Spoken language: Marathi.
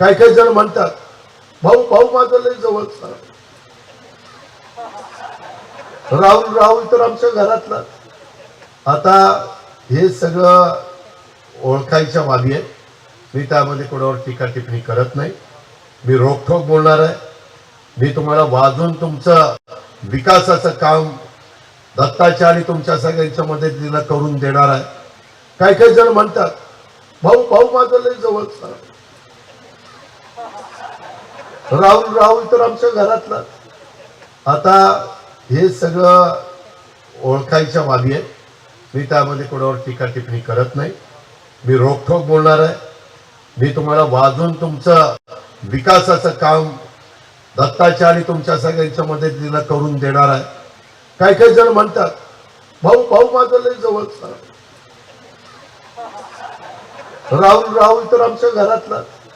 काही काही जण म्हणतात भाऊ भाऊ माझा लय जवळचा, राहुल राहुल तर आमच्या घरातला. आता हे सगळं ओळखायच्या बाबी आहे. मी त्यामध्ये कोणावर टीका टिप्पणी करत नाही. मी रोखठोक बोलणार आहे. मी तुम्हाला वाजून तुमचं विकासाचं काम दत्ताच्या आणि तुमच्या सगळ्यांच्या मदतीनं करून देणार आहे. काही काही जण म्हणतात भाऊ भाऊ माझा लय जवळचा, राहुल राहुल तर आमच्या घरातला. आता हे सगळं ओळखायच्या बाबी आहे. मी त्यामध्ये कोणावर टीका टिप्पणी करत नाही. मी रोखठोक बोलणार आहे. मी तुम्हाला वाजून तुमचं विकासाचं काम दत्ताच्या आणि तुमच्या सगळ्यांच्या मदतीनं करून देणार आहे. काही काही जण म्हणतात भाऊ भाऊ माझा लय जवळचा, राहुल राहुल तर आमच्या घरातला.